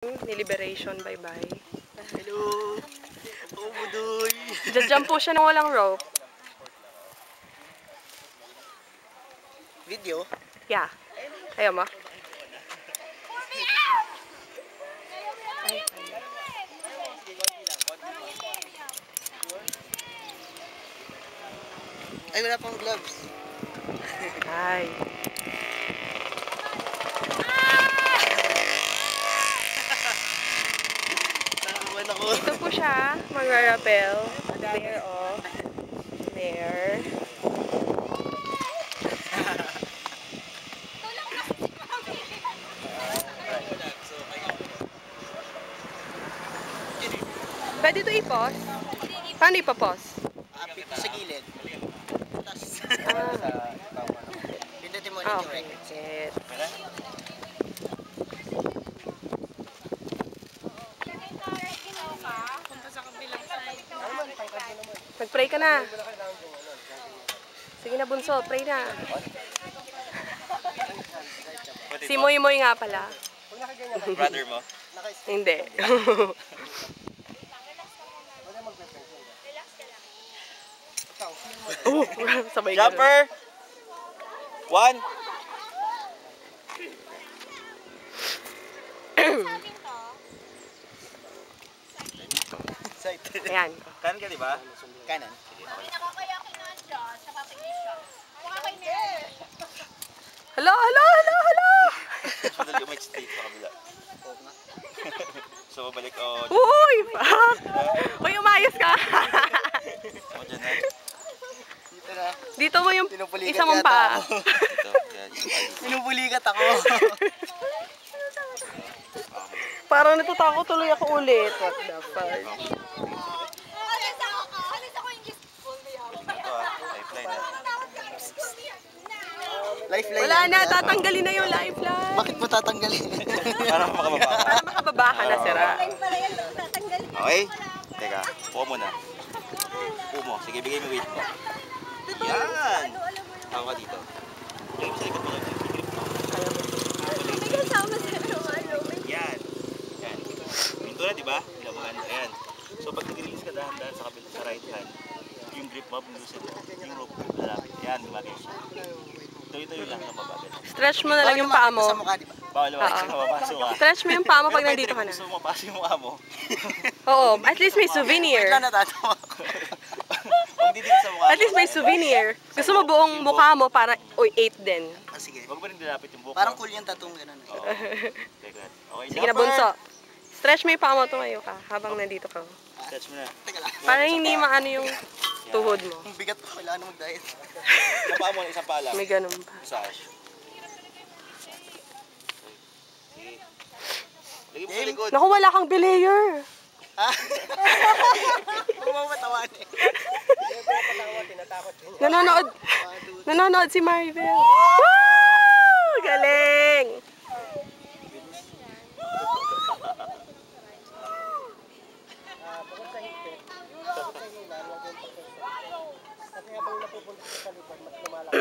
Ni-liberation, bye-bye. Hello! Oh, budoy! Diyan po siya nang walang rope. Video? Yeah. Ayaw mo? Ay, wala pang gloves. Ay. Nakakuha ako. Dito po siya, mag-rappel. There, oh. There. Pwede ito i-pause? Paano ipapause? Apit sa gilid. Tapos, pindutin mo ulit yung Okay. record. Mag-pray ka na. Sige na, bunso. Pray na. Si Moy Moy nga pala. Brother mo? Hindi. Oh, sabay ka. Jumper! 1! Ayan. Kanan ka, di ba? Kanan. Hala, hala, hala, hala! Madali umay dito sa kabila. So, babalik o... Uy! Uy, umayos ka! Ako dyan na. Dito na. Dito mo yung Pinupulikat isa mong yata paa. ako. Ito, yan. Pinupulikat ako. Parang natatakot tuloy ako ulit. What the fuck? Ito lifeline na. Lifeline. Wala na, tatanggalin na yung lifeline. Bakit mo tatanggalin? Para makababa ka. Para makababa ka na, sira. Okay? Teka, puko mo na. Puko mo. Sige, bigay mo weight mo. Yan! Ako ka dito. Yung sa likod mo lang. Yan. Yan. Minto na, di ba? Ilabuhan. Ayan. So, pag nag-release ka dahan-dahan sa kabila sa right hand, yung grip mo, loosen mo. Yung rope grip lalapit. Yan, gumagay siya. Tuloy-tuloy lang na mabagal. Stretch mo na lang yung paa mo. Sa mukha, di ba? Bawal naman kasi mapapasok ka. Stretch mo yung paa mo pag Pero nandito ka na. gusto mo mapasok yung mukha mo. Oo, at least may Wait souvenir. lang, natatawa ako. Huwag didikit sa mukha mo. At least may souvenir. Gusto mo buong mukha mo para, uy, 8 din. Ah, sige. Huwag mo rin dilapit yung buhok Parang mo. cool yung tattoo ganun. Oo. Teka. Okay, Sige na, bunso. Stretch mo yung paa mo, tumayo ka habang nandito ka. Stretch mo na. Teka lang. Para hindi maano yung tuhod mo. Ang bigat ko, kailangan mag-diet. Isang paa mo na, isang paa lang. May ganun pa. Massage. Sige. Lagay mo sa likod. Naku, wala kang belayer. Ha? Huwag mo matawanin. Nanonood si Maribel. Woo! Galing! Kasi habang napupunta sa likod, mas lumalaki.